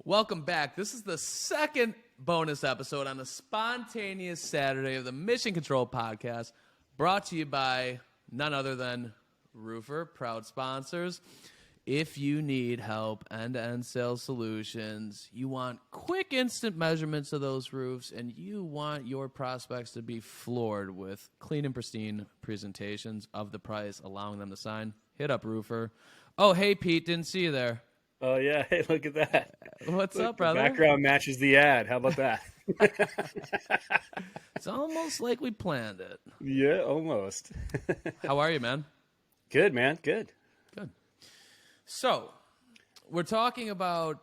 Welcome back. This is the second bonus episode on the spontaneous Saturday of the Mission Control podcast, brought to you by none other than Roofr, proud sponsors. If you need help, end-to-end sales solutions, you want quick, instant measurements of those roofs, and you want your prospects to be floored with clean and pristine presentations of the price, allowing them to sign, hit up Roofr. Oh, hey, Pete, didn't see you there. Oh, yeah. Hey, look at that. What's Look, up, brother? The background matches the ad. How about that? It's almost like we planned it. Yeah, almost. How are you, man? Good, man. Good. Good. So, we're talking about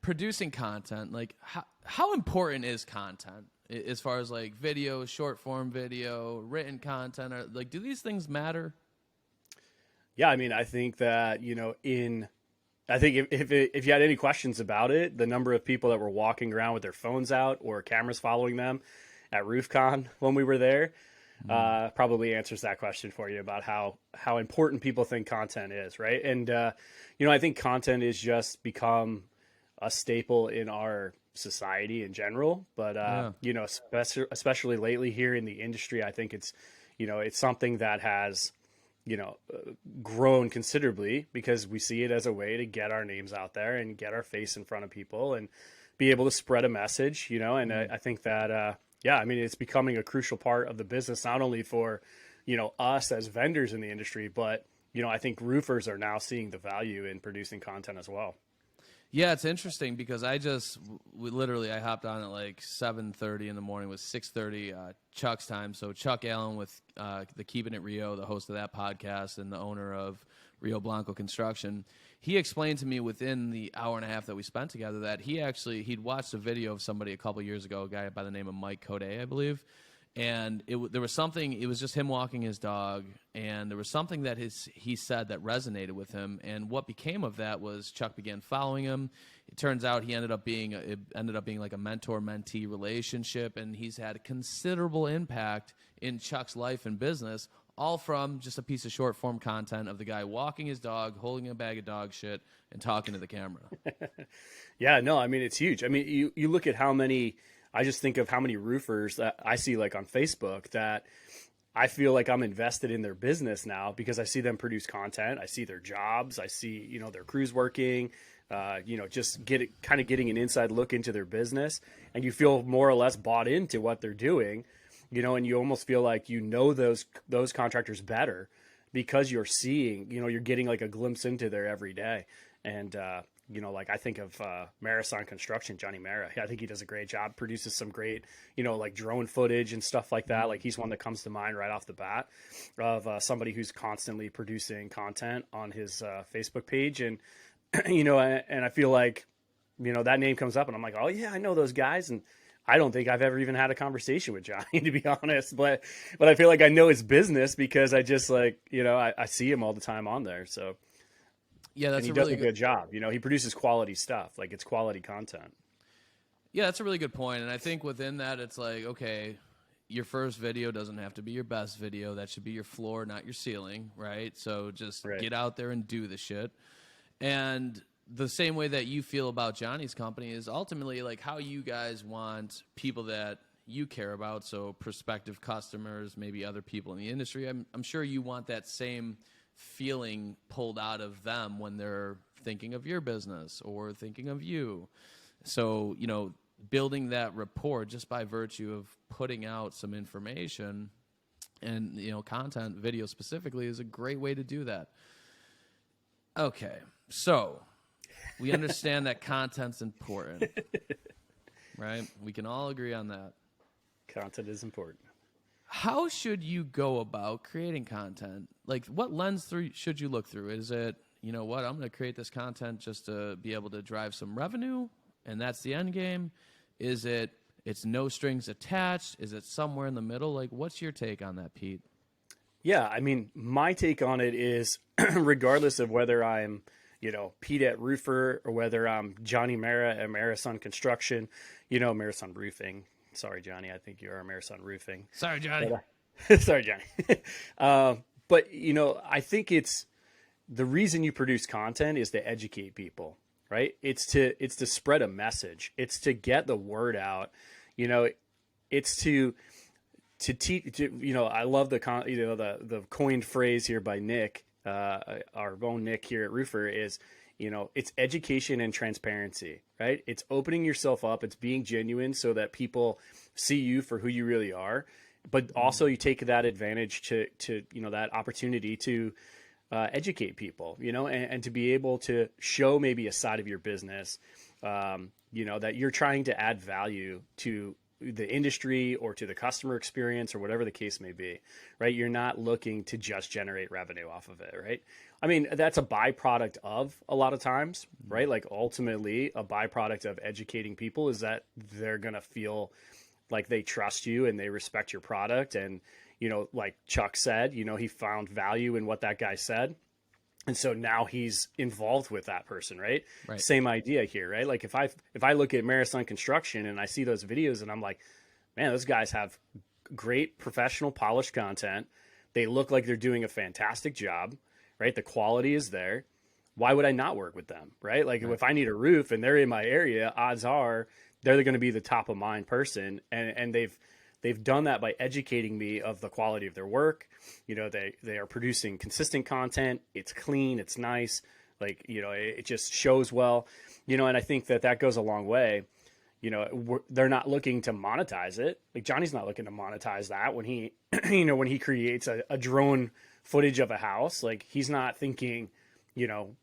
producing content. Like, how important is content as far as like video, short form video, written content? Or, like, do these things matter? Yeah, I mean, I think that, I think if you had any questions about it, the number of people that were walking around with their phones out or cameras following them at RoofCon when we were there probably answers that question for you about how important people think content is, right? And, I think content is just become a staple in our society in general. But, especially lately here in the industry, I think it's something that has grown considerably because we see it as a way to get our names out there and get our face in front of people and be able to spread a message, and I think that, it's becoming a crucial part of the business, not only for, us as vendors in the industry, but, I think roofers are now seeing the value in producing content as well. Yeah, it's interesting because I hopped on at like 7:30 in the morning with 6:30 Chuck's time. So Chuck Allen with the Keeping It Rio, the host of that podcast and the owner of Rio Blanco Construction, he explained to me within the hour and a half that we spent together that he'd watched a video of somebody a couple years ago, a guy by the name of Mike Code, I believe. And there was something, it was just him walking his dog, and there was something that he said that resonated with him, and what became of that was Chuck began following him. It turns out it ended up being like a mentor-mentee relationship, and he's had a considerable impact in Chuck's life and business, all from just a piece of short-form content of the guy walking his dog, holding a bag of dog shit, and talking to the camera. Yeah, no, I mean, it's huge. I mean, you look at I just think of how many roofers that I see like on Facebook that I feel like I'm invested in their business now because I see them produce content. I see their jobs. I see, their crews working, just getting an inside look into their business, and you feel more or less bought into what they're doing, and you almost feel like, those contractors better because you're seeing, you're getting like a glimpse into their everyday. And, I think of Marathon Construction, Johnny Mara. I think he does a great job, produces some great, like drone footage and stuff like that. Like he's one that comes to mind right off the bat of somebody who's constantly producing content on his Facebook page. And, and I feel like, that name comes up and I'm like, oh yeah, I know those guys. And I don't think I've ever even had a conversation with Johnny, to be honest, but I feel like I know his business because I just I see him all the time on there. So. Yeah, he does a good job. He produces quality stuff. Like, it's quality content. Yeah, that's a really good point. And I think within that, it's like, okay, your first video doesn't have to be your best video. That should be your floor, not your ceiling, right? So just get out there and do the shit. And the same way that you feel about Johnny's company is ultimately like how you guys want people that you care about, so prospective customers, maybe other people in the industry. I'm sure you want that same feeling pulled out of them when they're thinking of your business or thinking of you. So, building that rapport just by virtue of putting out some information and, content, video specifically, is a great way to do that. Okay, so we understand that content's important, right? We can all agree on that. Content is important. How should you go about creating content? Like, what lens should you look through? Is it, I'm going to create this content just to be able to drive some revenue, and that's the end game? Is it's no strings attached? Is it somewhere in the middle? Like, what's your take on that, Pete? Yeah, I mean, my take on it is, regardless of whether I'm, Pete at Roofr or whether I'm Johnny Mara at Marathon Construction, Marathon Roofing. Sorry, Johnny. I think you are Marathon Roofing. Sorry, Johnny. Sorry, Johnny. But, I think it's the reason you produce content is to educate people, right? It's to spread a message. It's to get the word out. You know, it's to teach. You know, I love the coined phrase here by Nick, our own Nick here at Roofr is, you know, it's education and transparency, right? It's opening yourself up. It's being genuine so that people see you for who you really are, but also you take that advantage to you know, that opportunity to educate people, you know, and to be able to show maybe a side of your business, you know, that you're trying to add value to the industry or to the customer experience or whatever the case may be, right? You're not looking to just generate revenue off of it, right? I mean, that's a byproduct of a lot of times, right? Like ultimately a byproduct of educating people is that they're going to feel like they trust you and they respect your product. And, you know, like Chuck said, you know, he found value in what that guy said. And so now he's involved with that person, right? Same idea here, right? Like if I look at Marathon Construction and I see those videos and I'm like, man, those guys have great professional polished content. They look like they're doing a fantastic job, right? The quality is there. Why would I not work with them, right? Like if I need a roof and they're in my area, odds are they're going to be the top of mind person. And they've done that by educating me of the quality of their work. You know, they are producing consistent content. It's clean. It's nice. Like, you know, it just shows well, you know, and I think that goes a long way. You know, they're not looking to monetize it. Like Johnny's not looking to monetize that when he, you know, when he creates a drone footage of a house. Like he's not thinking, you know,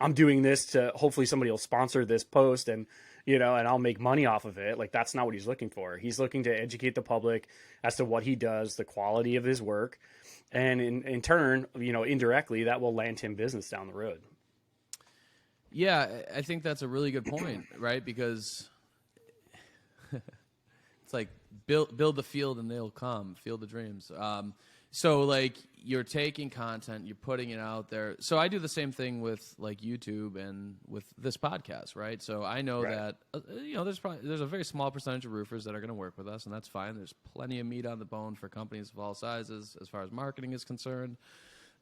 I'm doing this to hopefully somebody will sponsor this post and, you know, and I'll make money off of it. Like that's not what he's looking for. He's looking to educate the public as to what he does, the quality of his work. And in turn, you know, indirectly that will land him business down the road. Yeah, I think that's a really good point, right? Because it's like build the field and they'll come, field of dreams. So like you're taking content, you're putting it out there. So I do the same thing with like YouTube and with this podcast, right? So I know that, you know, there's a very small percentage of roofers that are going to work with us, and that's fine. There's plenty of meat on the bone for companies of all sizes as far as marketing is concerned.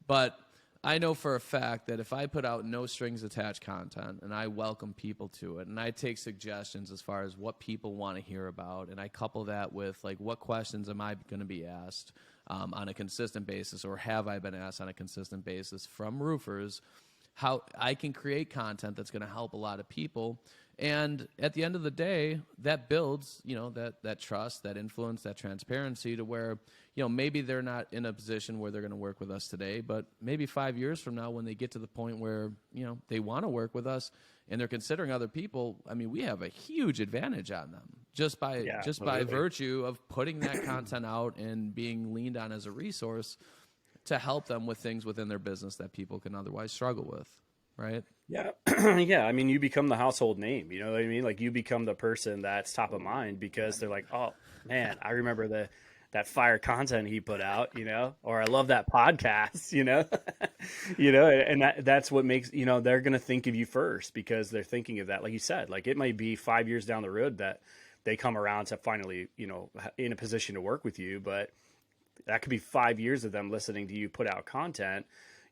But I know for a fact that if I put out no strings attached content and I welcome people to it and I take suggestions as far as what people want to hear about and I couple that with like what questions am I going to be asked on a consistent basis or have I been asked on a consistent basis from roofers, how I can create content that's going to help a lot of people. And at the end of the day, that builds, you know, that trust, that influence, that transparency to where, you know, maybe they're not in a position where they're going to work with us today, but maybe 5 years from now when they get to the point where, you know, they want to work with us and they're considering other people, I mean, we have a huge advantage on them just by virtue of putting that content out and being leaned on as a resource to help them with things within their business that people can otherwise struggle with. Right. Yeah. Yeah. I mean, you become the household name, you know what I mean? Like you become the person that's top of mind because they're like, oh man, I remember that fire content he put out, you know, or I love that podcast, you know, you know, and that's what makes, you know, they're going to think of you first because they're thinking of that. Like you said, like it might be 5 years down the road that they come around to finally, you know, in a position to work with you, but that could be 5 years of them listening to you put out content,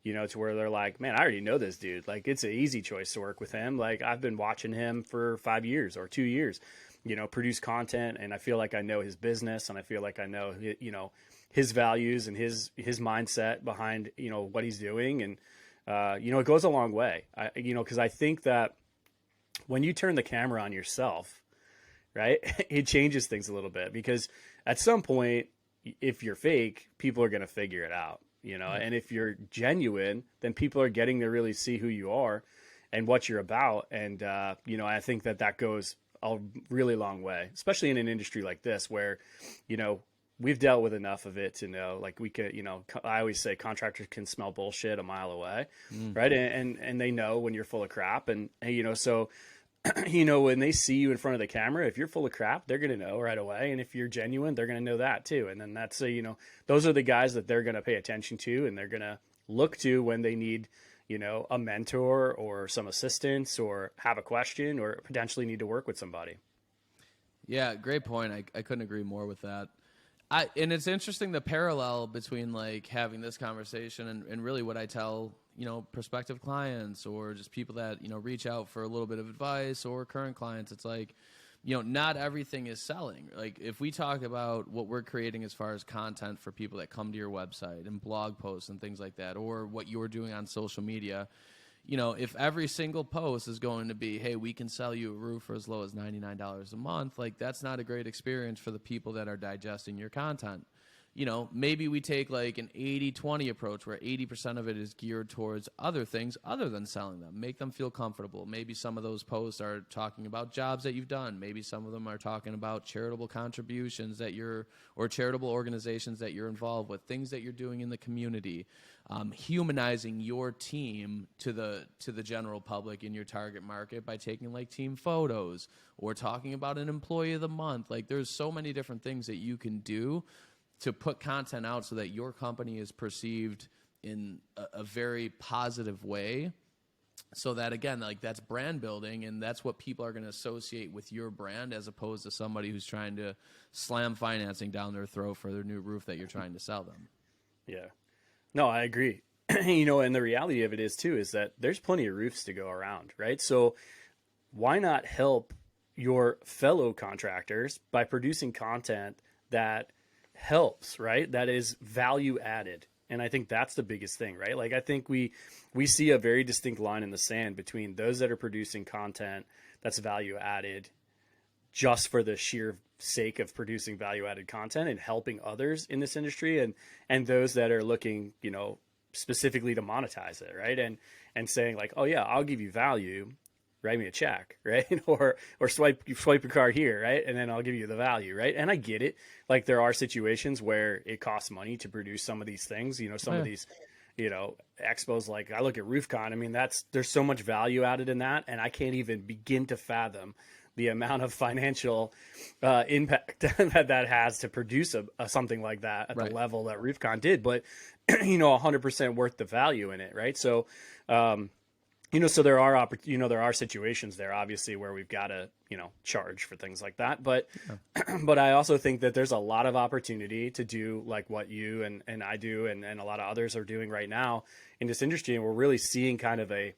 you know, to where they're like, man, I already know this dude. Like, it's an easy choice to work with him. Like, I've been watching him for 5 years or 2 years, you know, produce content. And I feel like I know his business and I feel like I know, you know, his values and his mindset behind, you know, what he's doing. And, you know, it goes a long way, you know, because I think that when you turn the camera on yourself, right, it changes things a little bit because at some point, if you're fake, people are going to figure it out. You know, and if you're genuine, then people are getting to really see who you are and what you're about. And, you know, I think that goes a really long way, especially in an industry like this where, you know, we've dealt with enough of it to know, like we could, you know, I always say contractors can smell bullshit a mile away. Right. And they know when you're full of crap and, you know, so, you know, when they see you in front of the camera, if you're full of crap, they're going to know right away. And if you're genuine, they're going to know that too. And then that's, you know, those are the guys that they're going to pay attention to and they're going to look to when they need, you know, a mentor or some assistance or have a question or potentially need to work with somebody. Yeah, great point. I couldn't agree more with that. And it's interesting the parallel between like having this conversation and really what I tell, prospective clients or just people that, reach out for a little bit of advice, or current clients. It's like, not everything is selling. Like if we talk about what we're creating as far as content for people that come to your website and blog posts and things like that, or what you're doing on social media, if every single post is going to be, hey, we can sell you a roof for as low as $99 a month, like that's not a great experience for the people that are digesting your content. Maybe we take like an 80-20 approach where 80% of it is geared towards other things other than selling them. Make them feel comfortable. Maybe some of those posts are talking about jobs that you've done. Maybe some of them are talking about charitable contributions or charitable organizations that you're involved with, things that you're doing in the community, humanizing your team to the general public in your target market by taking like team photos or talking about an employee of the month. Like there's so many different things that you can do to put content out so that your company is perceived in a very positive way, so that, again, like that's brand building, and that's what people are going to associate with your brand, as opposed to somebody who's trying to slam financing down their throat for their new roof that you're trying to sell them. Yeah. No, I agree. And the reality of it is too, is that there's plenty of roofs to go around, right? So why not help your fellow contractors by producing content that helps, right? That is value added. And I think that's the biggest thing, right? Like I think we see a very distinct line in the sand between those that are producing content that's value added just for the sheer sake of producing value added content and helping others in this industry, and those that are looking, specifically to monetize it, right? And saying like, oh yeah, I'll give you value, write me a check, right? or swipe your card here, right? And then I'll give you the value, right? And I get it. Like there are situations where it costs money to produce some of these things, of these, expos. Like I look at RoofCon, I mean, there's so much value added in that. And I can't even begin to fathom the amount of financial impact that has to produce something like that at the level that RoofCon did. But, 100% worth the value in it, right? So, so there are situations there, obviously, where we've got to, charge for things like that. But, but I also think that there's a lot of opportunity to do like what you and I do, and a lot of others are doing right now in this industry. And we're really seeing kind of a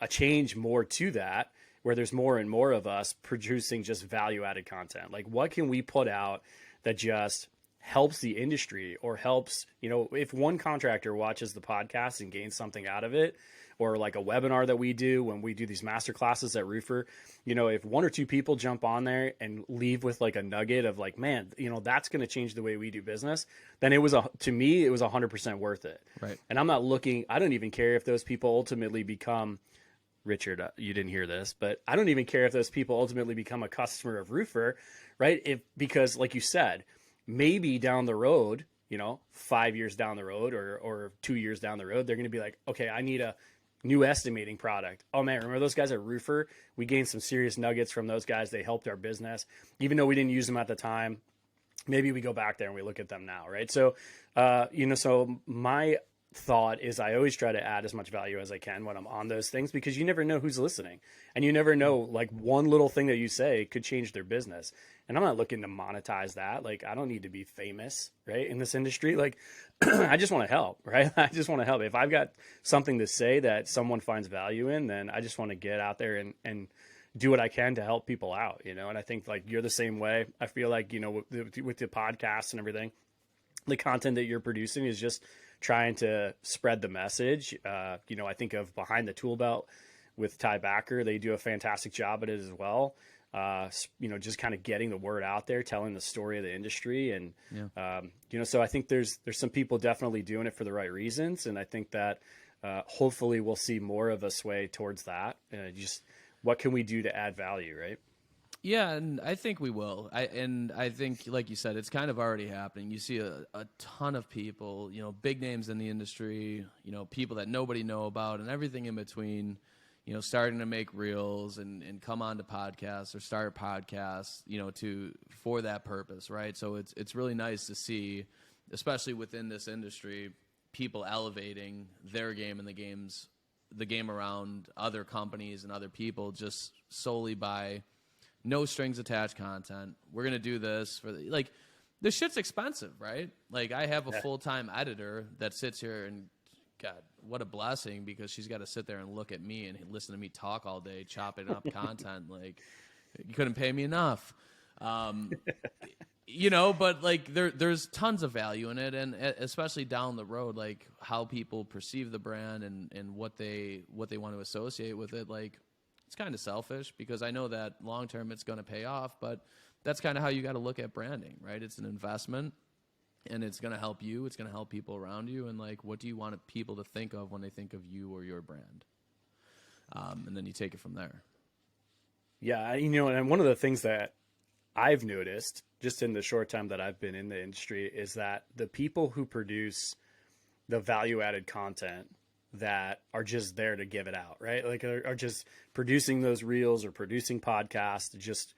change more to that, where there's more and more of us producing just value added content. Like what can we put out that just helps the industry, or helps, if one contractor watches the podcast and gains something out of it, or like a webinar that we do when we do these master classes at Roofr, if one or two people jump on there and leave with like a nugget of like, man, that's going to change the way we do business, then to me, it was 100% worth it. Right. And I don't even care if those people ultimately become, Richard, you didn't hear this, but I don't even care if those people ultimately become a customer of Roofr, right? Because like you said, maybe down the road, 5 years down the road or 2 years down the road, they're going to be like, okay, I need a new estimating product. Oh man, remember those guys at Roofr? We gained some serious nuggets from those guys. They helped our business, even though we didn't use them at the time. Maybe we go back there and we look at them now, right? So, so my thought is I always try to add as much value as I can when I'm on those things, because you never know who's listening, and you never know, like one little thing that you say could change their business. And I'm not looking to monetize that. Like I don't need to be famous, right? In this industry, like I just want to help, right? I just want to help. If I've got something to say that someone finds value in, then I just want to get out there and do what I can to help people out, and I think like you're the same way. I feel like, with the podcast and everything, the content that you're producing is just trying to spread the message. I think of Behind the Tool Belt with Ty Backer. They do a fantastic job at it as well. Just kind of getting the word out there, telling the story of the industry. And, so I think there's some people definitely doing it for the right reasons. And I think that hopefully we'll see more of a sway towards that. Just what can we do to add value, right? Yeah, and I think we will. I think, like you said, it's kind of already happening. You see a ton of people, big names in the industry, people that nobody know about, and everything in between, starting to make reels and come on to podcasts or start podcasts, for that purpose, right? So it's really nice to see, especially within this industry, people elevating their game and the game around other companies and other people just solely by no strings attached content. We're going to do this this shit's expensive, right? Like I have a full-time editor that sits here and God, what a blessing, because she's got to sit there and look at me and listen to me talk all day, chopping up content. Like you couldn't pay me enough. You know, but like there's tons of value in it, and especially down the road, like how people perceive the brand and what they want to associate with it. Like it's kind of selfish because I know that long term it's going to pay off, but that's kind of how you got to look at branding, right? It's an investment, and it's going to help you. It's going to help people around you, and like what do you want people to think of when they think of you or your brand? And then you take it from there. Yeah, you know, and one of the things that I've noticed just in the short time that I've been in the industry is that the people who produce the value added content that are just there to give it out, right? Like are just producing those reels or producing podcasts, just,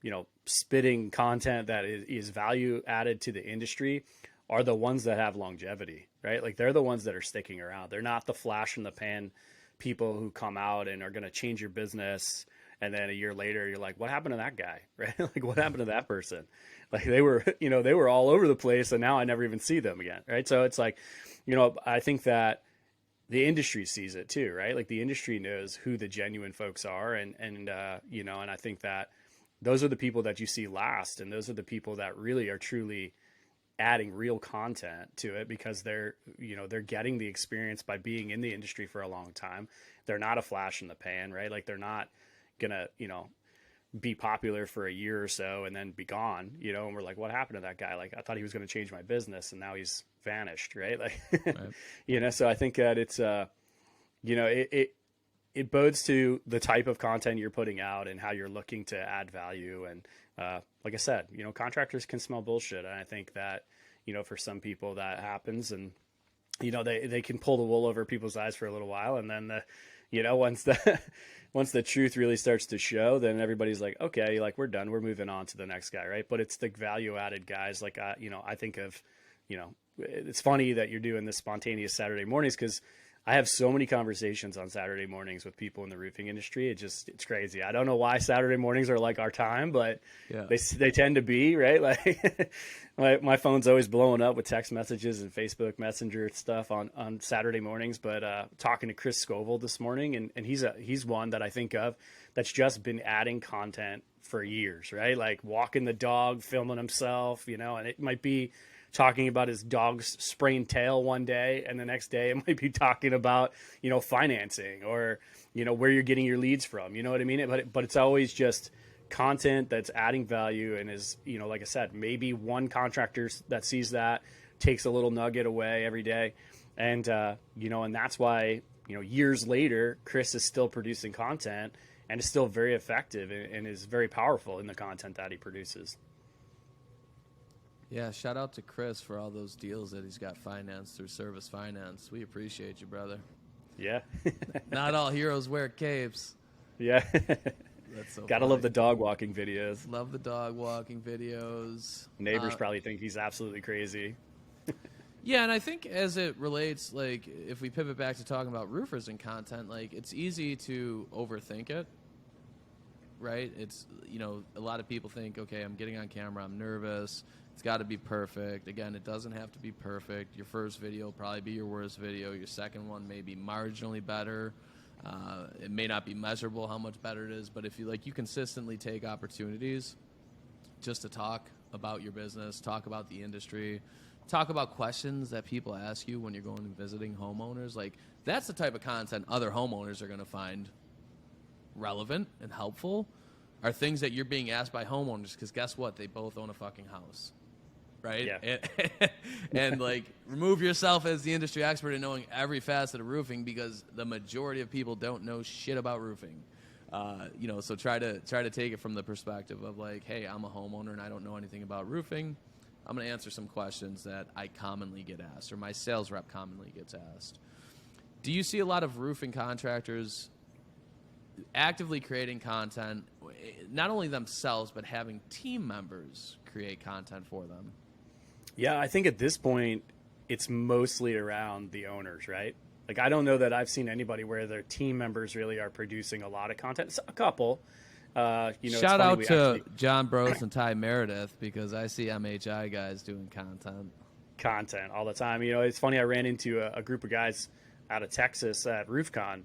you know, spitting content that is value added to the industry are the ones that have longevity, right? Like they're the ones that are sticking around. They're not the flash in the pan people who come out and are going to change your business. And then a year later, you're like, what happened to that guy? Right? Like, what happened to that person? Like they were, you know, they were all over the place and now I never even see them again. Right. So it's like, you know, I think that the industry sees it too, right? Like the industry knows who the genuine folks are. And you know, and I think that those are the people that you see last. And those are the people that really are truly adding real content to it because they're, you know, they're getting the experience by being in the industry for a long time. They're not a flash in the pan, right? Like they're not gonna, you know, be popular for a year or so and then be gone, you know, and we're like, what happened to that guy? Like I thought he was going to change my business and now he's vanished. Right. Like, right. You know, so I think that it's, you know, it bodes to the type of content you're putting out and how you're looking to add value. And, like I said, you know, contractors can smell bullshit. And I think that, you know, for some people that happens and, you know, they can pull the wool over people's eyes for a little while. And then you know, once the truth really starts to show, then everybody's like, okay, like we're done. We're moving on to the next guy. Right. But it's the value added guys. Like, you know, I think of, you know, it's funny that you're doing this spontaneous Saturday mornings because I have so many conversations on Saturday mornings with people in the roofing industry. It's crazy. I don't know why Saturday mornings are like our time, but yeah. They tend to be, right? Like my phone's always blowing up with text messages and Facebook Messenger stuff on Saturday mornings. But talking to Chris Scoville this morning, and he's one that I think of that's just been adding content for years, right? Like walking the dog, filming himself, you know, and it might be talking about his dog's sprained tail one day, and the next day it might be talking about, you know, financing or, you know, where you're getting your leads from, you know what I mean? But it's always just content that's adding value and is, you know, like I said, maybe one contractor that sees that takes a little nugget away every day. And, you know, and that's why, you know, years later, Chris is still producing content and is still very effective and is very powerful in the content that he produces. Yeah, shout out to Chris for all those deals that he's got financed through Service Finance. We appreciate you, brother. Yeah. Not all heroes wear capes. Yeah. That's so Gotta love the dog walking videos. Love the dog walking videos. Neighbors probably think he's absolutely crazy. Yeah, and I think as it relates, like, if we pivot back to talking about roofers and content, like, it's easy to overthink it, right? It's, you know, a lot of people think, okay, I'm getting on camera, I'm nervous. It's got to be perfect. Again, it doesn't have to be perfect. Your first video will probably be your worst video. Your second one may be marginally better. It may not be measurable how much better it is, but if you consistently take opportunities just to talk about your business, talk about the industry, talk about questions that people ask you when you're going and visiting homeowners, like that's the type of content other homeowners are going to find relevant and helpful, are things that you're being asked by homeowners because guess what? They both own a fucking house. Right? Yeah. And like remove yourself as the industry expert in knowing every facet of roofing because the majority of people don't know shit about roofing. You know, so try to take it from the perspective of like, hey, I'm a homeowner and I don't know anything about roofing. I'm going to answer some questions that I commonly get asked or my sales rep commonly gets asked. Do you see a lot of roofing contractors actively creating content, not only themselves, but having team members create content for them? Yeah, I think at this point, it's mostly around the owners, right? Like, I don't know that I've seen anybody where their team members really are producing a lot of content. A couple, Shout out to John Bros and Ty Meredith, because I see MHI guys doing content all the time. It's funny. I ran into a group of guys out of Texas at RoofCon,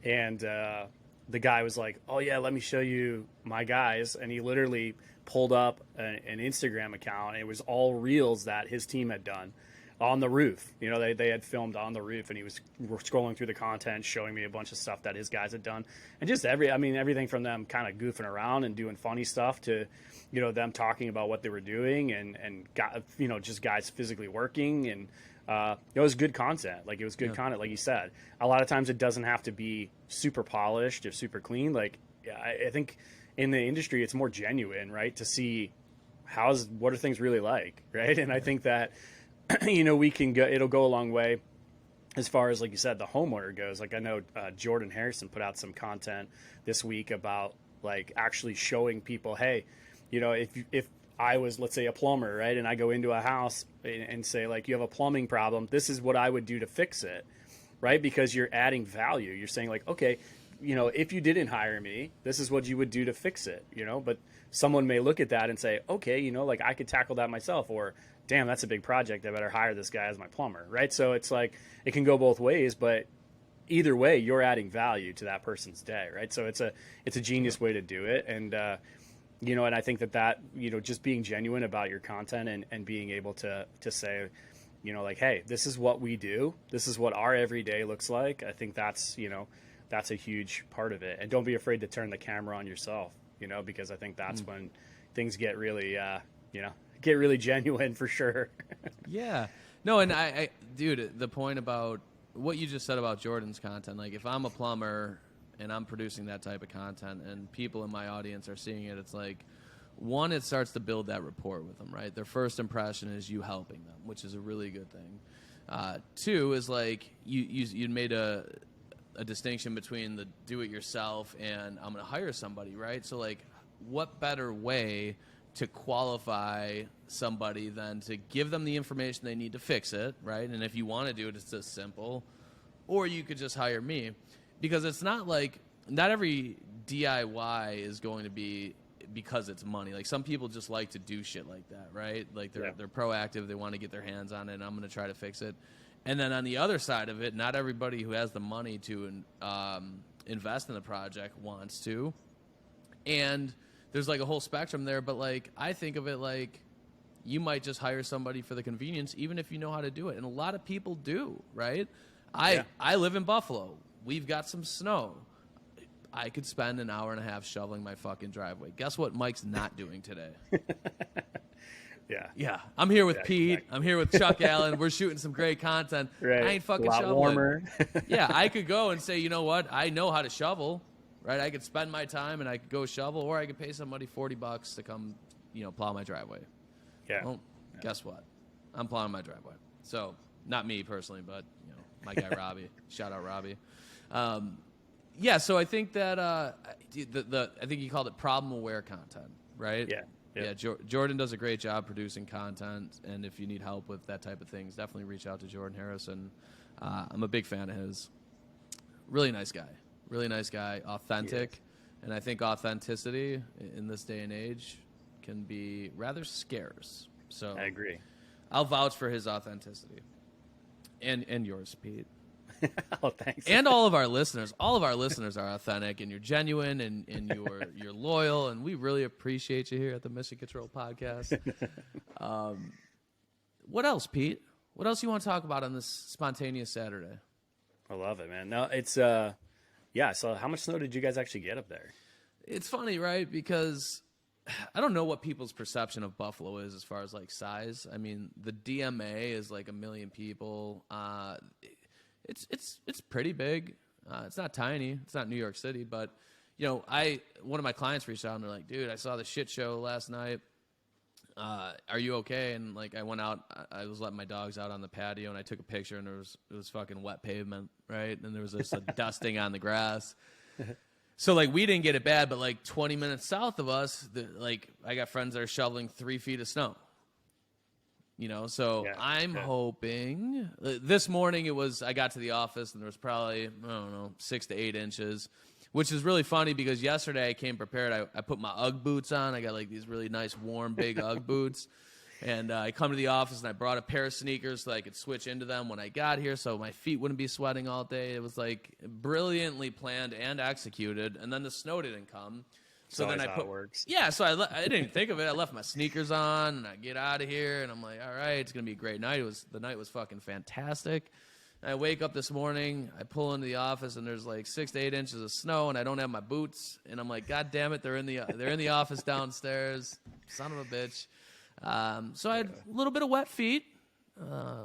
and the guy was like, "Oh yeah, let me show you my guys," and he literally pulled up an Instagram account, and it was all reels that his team had done on the roof. They had filmed on the roof, and he was scrolling through the content, showing me a bunch of stuff that his guys had done, and just everything from them kind of goofing around and doing funny stuff to, them talking about what they were doing and just guys physically working, and it was good content. Like, it was good content, like you said. A lot of times it doesn't have to be super polished or super clean. Like, I think in the industry it's more genuine, right? To see what are things really like, right? And I think that we can go. It'll go a long way as far as, like you said, the homeowner goes. Like, I know Jordan Harrison put out some content this week about, like, actually showing people, hey, if I was, let's say, a plumber, right, and I go into a house and say, like, you have a plumbing problem, this is what I would do to fix it, right? Because you're adding value. You're saying, like, okay, if you didn't hire me, this is what you would do to fix it, but someone may look at that and say, okay, like, I could tackle that myself, or damn, that's a big project, I better hire this guy as my plumber, right? So it's like, it can go both ways, but either way, you're adding value to that person's day, right? So it's a genius way to do it. And and I think that just being genuine about your content and being able to say, like, hey, this is what we do, this is what our everyday looks like. I think that's a huge part of it. And don't be afraid to turn the camera on yourself, because I think that's when things get really get really genuine, for sure. Yeah. No, and I dude, the point about what you just said about Jordan's content, like, if I'm a plumber and I'm producing that type of content and people in my audience are seeing it, it's like, one, it starts to build that rapport with them, right? Their first impression is you helping them, which is a really good thing. Two is, like, you made a distinction between the do-it-yourself and I'm going to hire somebody, right? So, like, what better way to qualify somebody than to give them the information they need to fix it, right? And if you want to do it, it's this simple. Or you could just hire me, because it's not like, not every DIY is going to be because it's money. Like, some people just like to do shit like that, right? Like, they're proactive, they want to get their hands on it, and I'm going to try to fix it. And then on the other side of it, not everybody who has the money to invest in the project wants to. And there's, like, a whole spectrum there, but, like, I think of it like, you might just hire somebody for the convenience, even if you know how to do it. And a lot of people do, right? I live in Buffalo. We've got some snow. I could spend an hour and a half shoveling my fucking driveway. Guess what Mike's not doing today? Yeah. I'm here with Pete. Exactly. I'm here with Chuck Allen. We're shooting some great content. Right. I ain't fucking a lot shoveling. Warmer. Yeah, I could go and say, you know what? I know how to shovel, right? I could spend my time and I could go shovel, or I could pay somebody $40 to come, plow my driveway. Yeah. Well, guess what? I'm plowing my driveway. So, not me personally, but, my guy Robbie. Shout out Robbie. Yeah, so I think that I think you called it problem-aware content, right? Yeah. Yeah, Jordan does a great job producing content, and if you need help with that type of things, definitely reach out to Jordan Harrison. I'm a big fan of his. Really nice guy, authentic, and I think authenticity in this day and age can be rather scarce. So I agree. I'll vouch for his authenticity, and yours, Pete. Oh, thanks. And all of our listeners. All of our listeners are authentic, and you're genuine, and you're loyal, and we really appreciate you here at the Mission Control Podcast. What else, Pete? What else you want to talk about on this spontaneous Saturday? I love it, man. No, it's so how much snow did you guys actually get up there? It's funny, right? Because I don't know what people's perception of Buffalo is as far as, like, size. I mean, the DMA is like 1 million people. It's pretty big. It's not tiny. It's not New York City, but one of my clients reached out and they're like, "Dude, I saw the shit show last night. Are you okay?" And, like, I went out. I was letting my dogs out on the patio, and I took a picture, and it was fucking wet pavement, right? And there was just a dusting on the grass. So, like, we didn't get it bad, but, like, 20 minutes south of us, I got friends that are shoveling 3 feet of snow. I'm hoping this morning I got to the office and there was probably, I don't know, 6 to 8 inches. which is really funny because yesterday I came prepared. I put my UGG boots on. I got like these really nice, warm, big UGG boots. And I come to the office, and I brought a pair of sneakers so I could switch into them when I got here so my feet wouldn't be sweating all day. It was, like, brilliantly planned and executed. And then the snow didn't come. So then I put it works. Yeah, so I didn't even think of it. I left my sneakers on, and I get out of here, and I'm like, all right, it's going to be a great night. The night was fucking fantastic. And I wake up this morning, I pull into the office, and there's like 6 to 8 inches of snow, and I don't have my boots. And I'm like, God damn it, they're in the office downstairs. Son of a bitch. So I had a little bit of wet feet.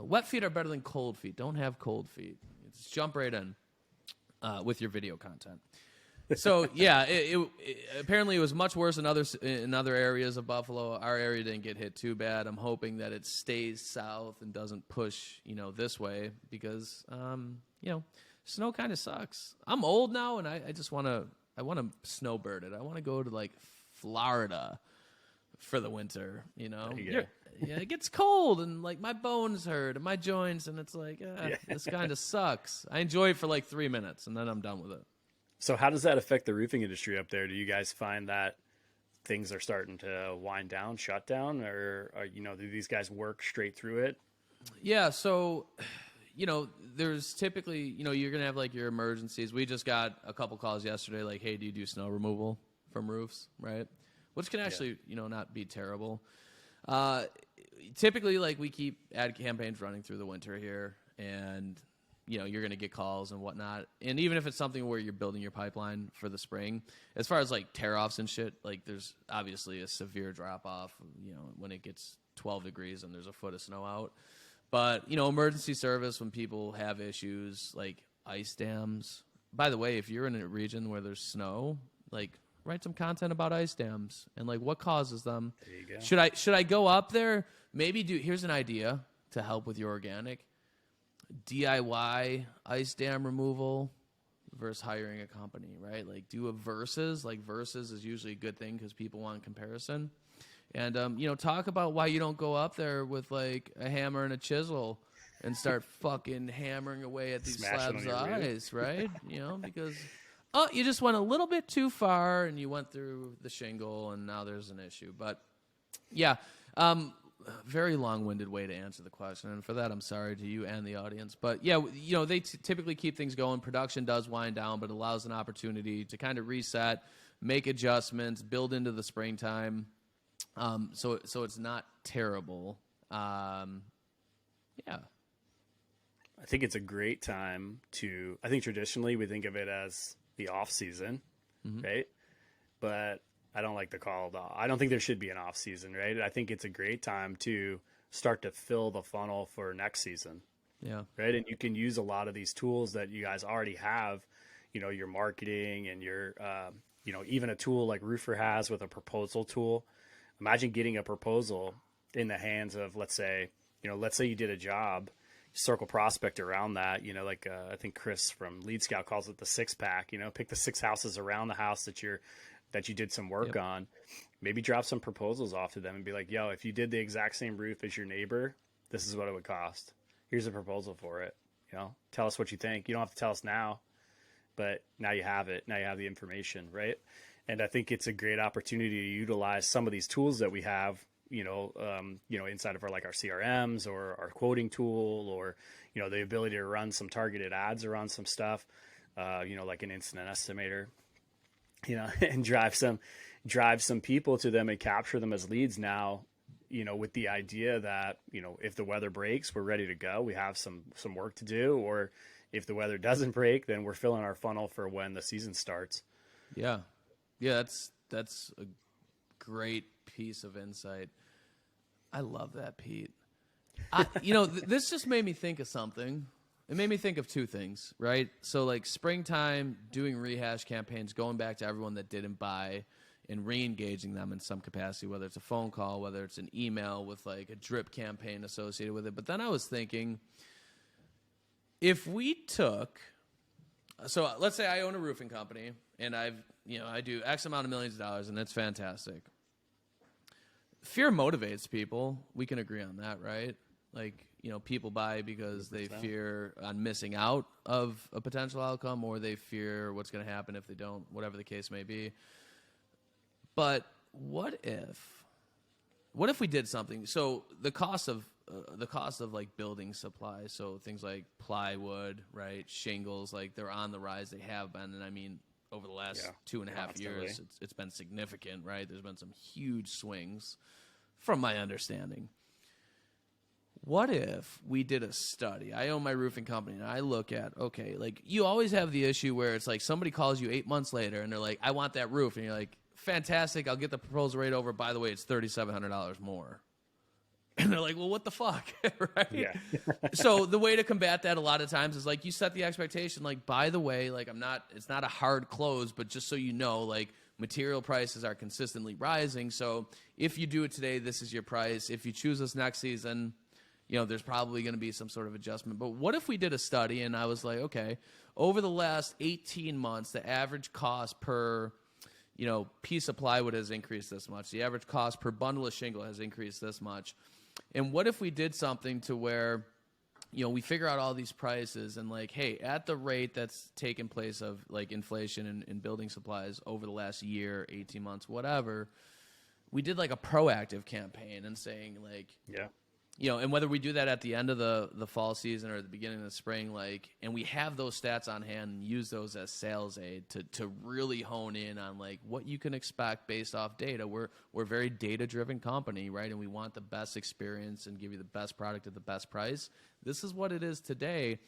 Wet feet are better than cold feet. Don't have cold feet. Just jump right in with your video content. So yeah, it apparently it was much worse in other areas of Buffalo. Our area didn't get hit too bad. I'm hoping that it stays south and doesn't push this way because snow kind of sucks. I'm old now, and I just want to snowbird it. I want to go to like Florida for the winter. Yeah, it gets cold, and like my bones hurt and my joints, and it's like this kind of sucks. I enjoy it for like 3 minutes, and then I'm done with it. So how does that affect the roofing industry up there? Do you guys find that things are starting to wind down, shut down, or do these guys work straight through it? Yeah, so there's typically you're gonna have like your emergencies. We just got a couple calls yesterday, like, hey, do you do snow removal from roofs, right? Which can actually not be terrible. Typically, like, we keep ad campaigns running through the winter here, and you're going to get calls and whatnot. And even if it's something where you're building your pipeline for the spring, as far as like tear-offs and shit, like there's obviously a severe drop-off, when it gets 12 degrees and there's a foot of snow out. But, emergency service, when people have issues like ice dams. By the way, if you're in a region where there's snow, like, write some content about ice dams and like what causes them. There you go. Should I go up there? Maybe here's an idea to help with your organic. DIY ice dam removal versus hiring a company, right? Like do a versus. Like versus is usually a good thing because people want comparison. And talk about why you don't go up there with like a hammer and a chisel and start fucking hammering away at these slabs of ice, right? Because you just went a little bit too far and you went through the shingle and now there's an issue. But yeah, very long-winded way to answer the question, and for that I'm sorry to you and the audience. But yeah, they typically keep things going. Production does wind down, but allows an opportunity to kind of reset, make adjustments, build into the springtime. So it's not terrible. Yeah. I think it's a great time I think traditionally we think of it as the off season, right? But I don't like to call it off. I don't think there should be an off season, right? I think it's a great time to start to fill the funnel for next season. Yeah. Right. And you can use a lot of these tools that you guys already have, your marketing and your, even a tool like Roofr has with a proposal tool. Imagine getting a proposal in the hands of, let's say you did a job, circle prospect around that, I think Chris from Lead Scout calls it the 6-pack, pick the 6 houses around the house that you did some work on, maybe drop some proposals off to them and be like, yo, if you did the exact same roof as your neighbor, this is what it would cost. Here's a proposal for it. Tell us what you think. You don't have to tell us now, but now you have it. Now you have the information, right? And I think it's a great opportunity to utilize some of these tools that we have, inside of our CRMs or our quoting tool, or, the ability to run some targeted ads around some stuff, like an instant estimator, and drive some people to them and capture them as leads now, with the idea that, if the weather breaks, we're ready to go. We have some work to do, or if the weather doesn't break, then we're filling our funnel for when the season starts. Yeah. Yeah. That's a great piece of insight. I love that, Pete. This just made me think of something. It made me think of 2 things, right? So like springtime, doing rehash campaigns, going back to everyone that didn't buy and re-engaging them in some capacity, whether it's a phone call, whether it's an email with like a drip campaign associated with it. But then I was thinking, if we took, so let's say I own a roofing company and I do X amount of millions of dollars and it's fantastic. Fear motivates people. We can agree on that, right? Like, people buy because they fear on missing out of a potential outcome, or they fear what's going to happen if they don't, whatever the case may be. But what if we did something? So the cost of like building supplies, so things like plywood, right, shingles, like they're on the rise. They have been, and I mean, over the last 2.5 years, it's been significant, right? There's been some huge swings, from my understanding. What if we did a study? I own my roofing company, and I look at, okay, like you always have the issue where it's like somebody calls you 8 months later, and they're like, I want that roof. And you're like, fantastic, I'll get the proposal right over. By the way, it's $3,700 more. And they're like, well, what the fuck? Right? Yeah. So the way to combat that a lot of times is like you set the expectation, like, by the way, like it's not a hard close, but just so you know, like material prices are consistently rising. So if you do it today, this is your price. If you choose this next season, there's probably going to be some sort of adjustment. But what if we did a study and I was like, okay, over the last 18 months, the average cost per, piece of plywood has increased this much. The average cost per bundle of shingle has increased this much. And what if we did something to where, we figure out all these prices and like, hey, at the rate that's taken place of like inflation in building supplies over the last year, 18 months, whatever, we did like a proactive campaign and saying like, and whether we do that at the end of the fall season or at the beginning of the spring, like, and we have those stats on hand and use those as sales aid to really hone in on like what you can expect based off data. We're a very data driven company, right? And we want the best experience and give you the best product at the best price. This is what it is today.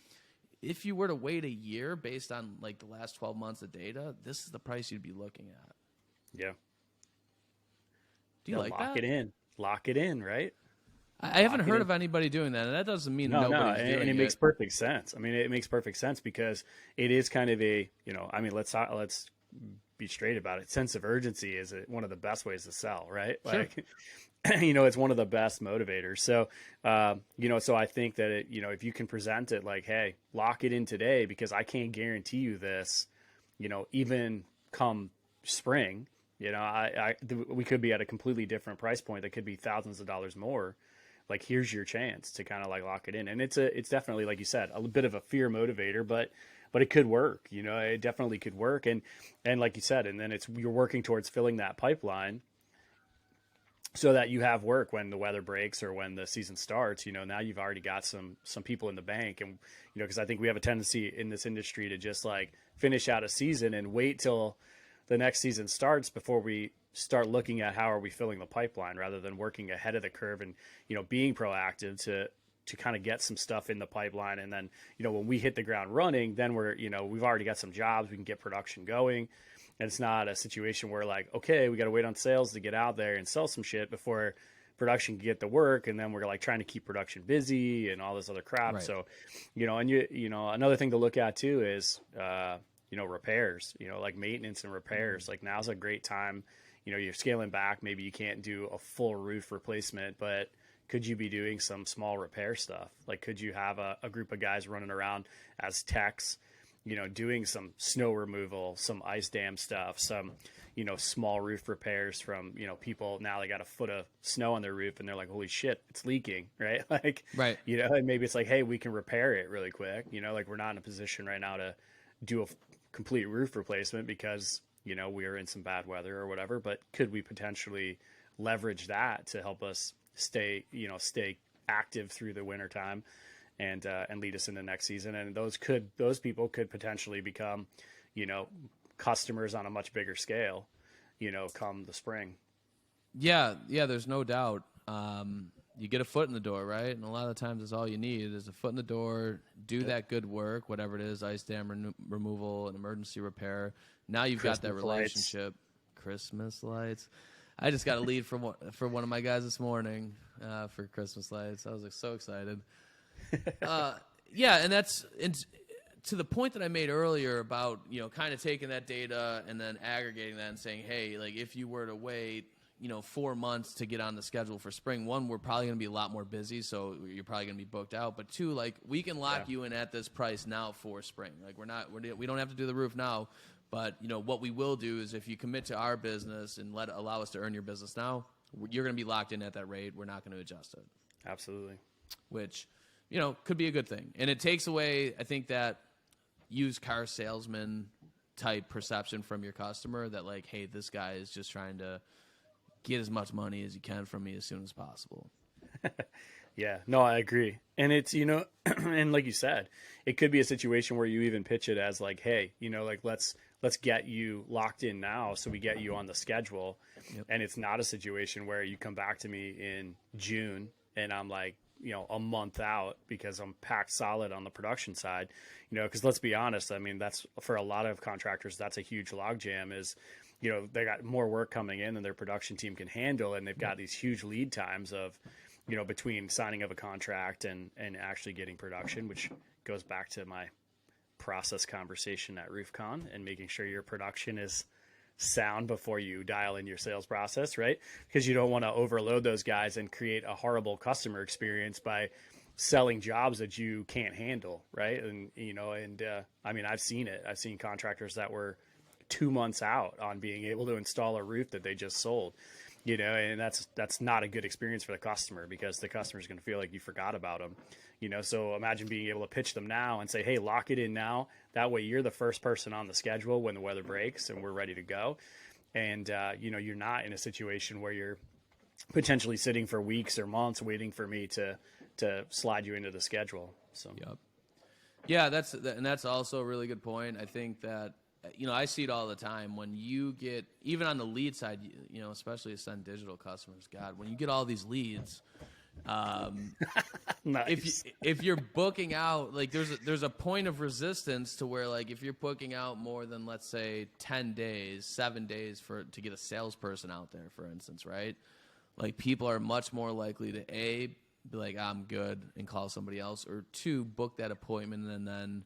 If you were to wait a year based on like the last 12 months of data, this is the price you'd be looking at. Yeah. Do you like that? Lock it in, right? I haven't heard of anybody doing that, and that doesn't mean nobody's doing it. And it makes perfect sense. I mean, it makes perfect sense because it is kind of a, let's be straight about it. Sense of urgency is one of the best ways to sell, right? Sure. Like, it's one of the best motivators. So, so I think that if you can present it like, hey, lock it in today because I can't guarantee you this, even come spring, we could be at a completely different price point that could be thousands of dollars more. Like, here's your chance to kind of like lock it in. And it's definitely, like you said, a bit of a fear motivator, but it could work, it definitely could work. And like you said, and then you're working towards filling that pipeline so that you have work when the weather breaks or when the season starts. Now you've already got some people in the bank. And, because I think we have a tendency in this industry to just like finish out a season and wait till the next season starts before we start looking at how are we filling the pipeline rather than working ahead of the curve and, being proactive to kind of get some stuff in the pipeline. And then, when we hit the ground running, then we've already got some jobs, we can get production going. And it's not a situation where like, okay, we got to wait on sales to get out there and sell some shit before production can get the work. And then we're like trying to keep production busy and all this other crap. Right. So, another thing to look at too is, repairs, like maintenance and repairs. Like now's a great time. You're scaling back. Maybe you can't do a full roof replacement, but could you be doing some small repair stuff? Like, could you have a group of guys running around as techs, doing some snow removal, some ice dam stuff, some, small roof repairs from, people now they got a foot of snow on their roof and they're like, holy shit, it's leaking, right? Like, right. And maybe it's like, hey, we can repair it really quick. Like we're not in a position right now to do a complete roof replacement because, we're in some bad weather or whatever, but could we potentially leverage that to help us stay active through the winter time and lead us into next season? And those people could potentially become, customers on a much bigger scale, come the spring. Yeah. There's no doubt. You get a foot in the door, right? And a lot of times it's all you need is a foot in the door, do that good work, whatever it is, ice dam removal, an emergency repair. Now you've got that relationship. Lights. Christmas lights. I just got a lead from one of my guys this morning for Christmas lights. I was like so excited. And that's to the point that I made earlier about, kind of taking that data and then aggregating that and saying, hey, like if you were to wait, 4 months to get on the schedule for spring, one, we're probably going to be a lot more busy, so you're probably going to be booked out. But two, like we can lock you in at this price now for spring. Like we don't have to do the roof now, but what we will do is if you commit to our business and allow us to earn your business now, you're going to be locked in at that rate. We're not going to adjust it. Absolutely. which, could be a good thing. And it takes away, I think, that used car salesman type perception from your customer that like, hey, this guy is just trying to get as much money as he can from me as soon as possible. Yeah, no, I agree. And it's, and like you said, it could be a situation where you even pitch it as like, hey, like let's get you locked in now so we get you on the schedule. Yep. And it's not a situation where you come back to me in June and I'm like, a month out because I'm packed solid on the production side, because let's be honest. I mean, that's for a lot of contractors, that's a huge logjam is, they got more work coming in than their production team can handle. And they've got these huge lead times of, between signing of a contract and actually getting production, which goes back to my process conversation at RoofCon and making sure your production is sound before you dial in your sales process, right? Because you don't want to overload those guys and create a horrible customer experience by selling jobs that you can't handle, right? And, I mean, I've seen it. I've seen contractors that were 2 months out on being able to install a roof that they just sold. And that's not a good experience for the customer because the customer is going to feel like you forgot about them, so imagine being able to pitch them now and say, hey, lock it in now. That way you're the first person on the schedule when the weather breaks and we're ready to go. And, you're not in a situation where you're potentially sitting for weeks or months waiting for me to slide you into the schedule. So, yep. Yeah, that's also a really good point. I think that, I see it all the time when you get, even on the lead side, especially Ascend Digital customers, God, when you get all these leads, nice. if you're booking out, like there's a point of resistance to where like if you're booking out more than, let's say, 10 days, 7 days to get a salesperson out there, for instance, right? Like people are much more likely to be like, I'm good and call somebody else, or 2, book that appointment and then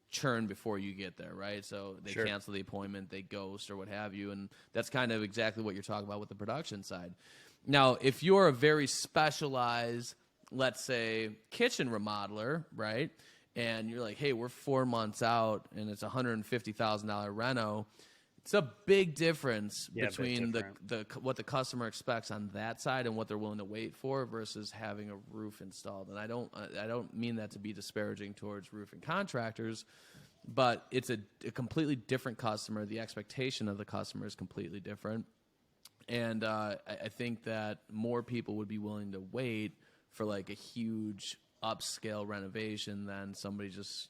churn before you get there, right? So they cancel the appointment, they ghost or what have you, and that's kind of exactly what you're talking about with the production side. Now, if you're a very specialized, let's say, kitchen remodeler, right, and you're like, hey, we're 4 months out and it's $150,000 reno, it's a big difference between what the customer expects on that side and what they're willing to wait for versus having a roof installed. And I don't mean that to be disparaging towards roofing contractors, but it's a completely different customer. The expectation of the customer is completely different. And I think that more people would be willing to wait for like a huge upscale renovation than somebody just,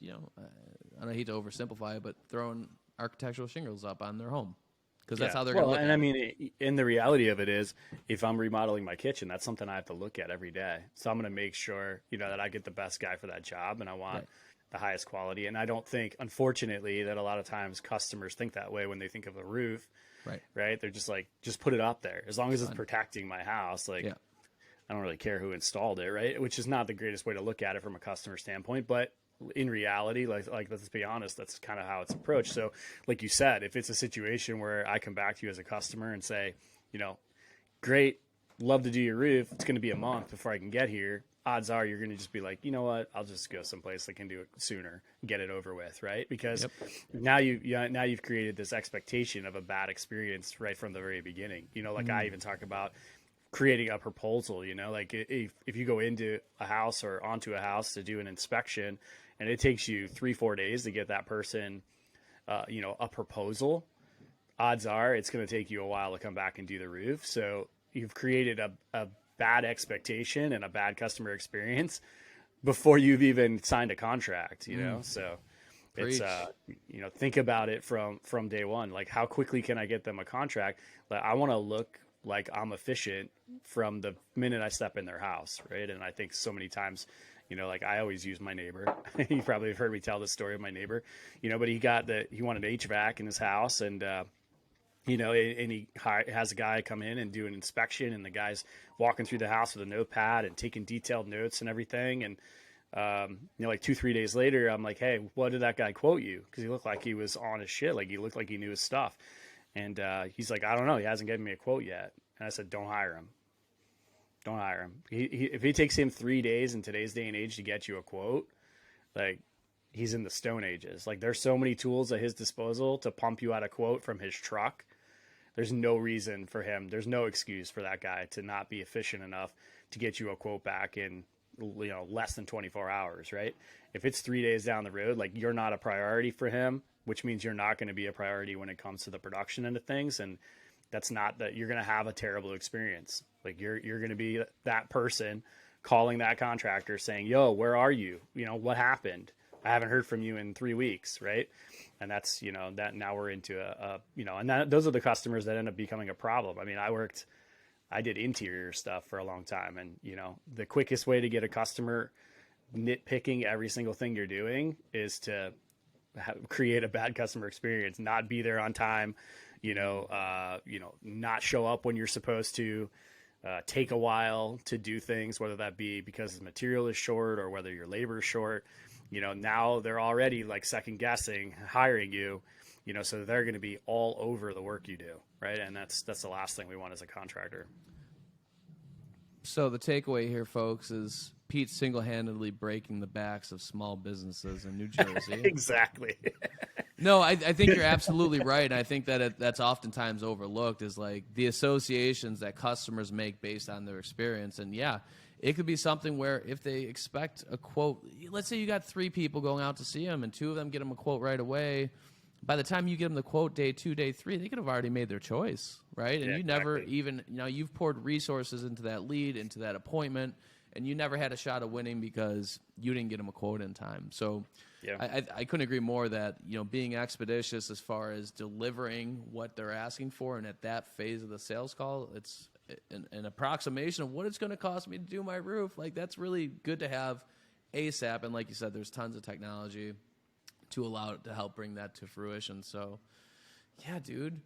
I hate to oversimplify it, but throwing architectural shingles up on their home because that's how they're going to look at it. I mean, in the reality of it is, if I'm remodeling my kitchen, that's something I have to look at every day. So I'm going to make sure, that I get the best guy for that job and I want the highest quality. And I don't think, unfortunately, that a lot of times customers think that way when they think of a roof, right? They're just like, just put it up there. As long as it's protecting my house, I don't really care who installed it, right? Which is not the greatest way to look at it from a customer standpoint, but in reality, like let's be honest, that's kind of how it's approached. So like you said, if it's a situation where I come back to you as a customer and say, great, love to do your roof, it's going to be a month before I can get here, odds are you're going to just be like, you know what, I'll just go someplace that can do it sooner, get it over with, right? Because now you've created this expectation of a bad experience right from the very beginning. I even talk about creating a proposal, like if you go into a house or onto a house to do an inspection and it takes you 3-4 days to get that person, a proposal, odds are it's going to take you a while to come back and do the roof. So you've created a bad expectation and a bad customer experience before you've even signed a contract, so it's, think about it from day one. Like, how quickly can I get them a contract? Like, I want to look like I'm efficient from the minute I step in their house, right? And I think so many times, I always use my neighbor. You probably have heard me tell this story of my neighbor, but he wanted HVAC in his house, and and he has a guy come in and do an inspection, and the guy's walking through the house with a notepad and taking detailed notes and everything. And like 2-3 days later, I'm like, hey, what did that guy quote you? Because he looked like he was on his shit, like he looked like he knew his stuff. And he's like, I don't know. He hasn't given me a quote yet. And I said, don't hire him. Don't hire him. If it takes him 3 days in today's day and age to get you a quote, like, he's in the Stone Ages. Like, there's so many tools at his disposal to pump you out a quote from his truck. There's no reason for him. There's no excuse for that guy to not be efficient enough to get you a quote back in, less than 24 hours, right? If it's 3 days down the road, like you're not a priority for him, which means you're not going to be a priority when it comes to the production end of things. And that's not that you're going to have a terrible experience. Like you're going to be that person calling that contractor saying, yo, where are you? What happened? I haven't heard from you in 3 weeks. Right. And that's, that now we're into those are the customers that end up becoming a problem. I mean, I did interior stuff for a long time, and the quickest way to get a customer nitpicking every single thing you're doing is to create a bad customer experience, not be there on time, not show up when you're supposed to, take a while to do things, whether that be because the material is short or whether your labor is short. Now they're already like second guessing hiring you, so they're going to be all over the work you do. Right. And that's the last thing we want as a contractor. So the takeaway here, folks, is Pete's single-handedly breaking the backs of small businesses in New Jersey. Exactly. No, I think you're absolutely right. And I think that that's oftentimes overlooked is like the associations that customers make based on their experience. And yeah, it could be something where if they expect a quote, let's say you got 3 people going out to see them and 2 of them get them a quote right away. By the time you get them the quote day 2, day 3, they could have already made their choice, right? And yeah, you never even, you've poured resources into that lead, into that appointment, and you never had a shot of winning because you didn't get them a quote in time. So yeah. I couldn't agree more that, being expeditious as far as delivering what they're asking for, and at that phase of the sales call, it's an approximation of what it's going to cost me to do my roof. Like, that's really good to have ASAP. And like you said, there's tons of technology to allow it to help bring that to fruition. So, yeah, dude,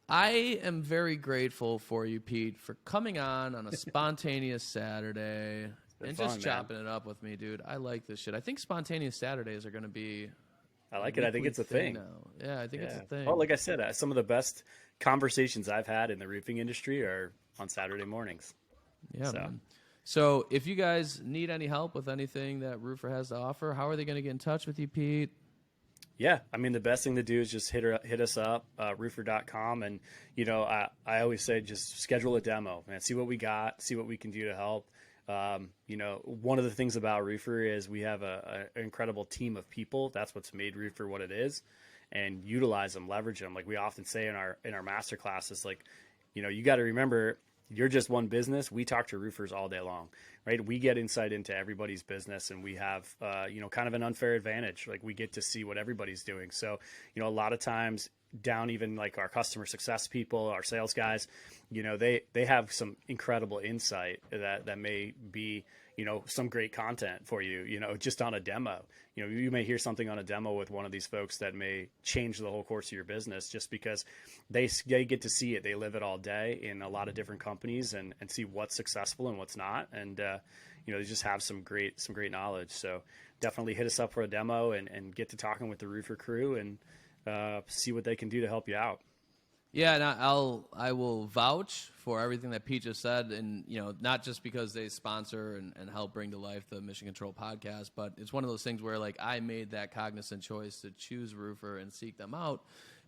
I am very grateful for you, Pete, for coming on a spontaneous Saturday and fun, just chopping it up with me, dude. I like this shit. I think spontaneous Saturdays are going to be. I like it. I think it's a thing now. Yeah, I think it's a thing. Well, like I said, some of the best conversations I've had in the roofing industry are on Saturday mornings. Yeah, man. So if you guys need any help with anything that Roofr has to offer, how are they going to get in touch with you, Pete? Yeah, I mean, the best thing to do is just hit us up, roofr.com. And, I always say just schedule a demo, man. See what we got, see what we can do to help. One of the things about Roofr is we have an incredible team of people. That's what's made Roofr what it is, and utilize them, leverage them. Like we often say in our master classes, like, you got to remember, you're just one business. We talk to roofers all day long, right? We get insight into everybody's business, and we have, kind of an unfair advantage. Like we get to see what everybody's doing. So, a lot of times down, even like our customer success people, our sales guys, they have some incredible insight that may be, some great content for you, just on a demo. You may hear something on a demo with one of these folks that may change the whole course of your business just because they get to see it. They live it all day in a lot of different companies and see what's successful and what's not. And, they just have some great knowledge. So definitely hit us up for a demo and get to talking with the Roofr crew and see what they can do to help you out. Yeah, and I will vouch for everything that Pete just said, and not just because they sponsor and help bring to life the Mission Control podcast, but it's one of those things where like I made that cognizant choice to choose Roofr and seek them out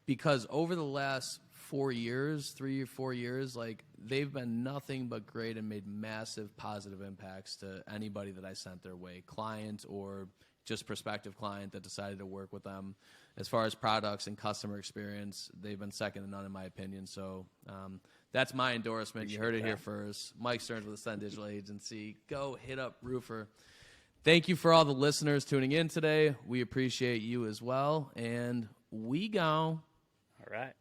because over the last 3 or 4 years, like they've been nothing but great and made massive positive impacts to anybody that I sent their way, client or just prospective client that decided to work with them. As far as products and customer experience, they've been second to none in my opinion. So that's my endorsement. You heard it here first. Mike Stearns with Ascend Digital Agency. Go hit up Roofr. Thank you for all the listeners tuning in today. We appreciate you as well. And we go. All right.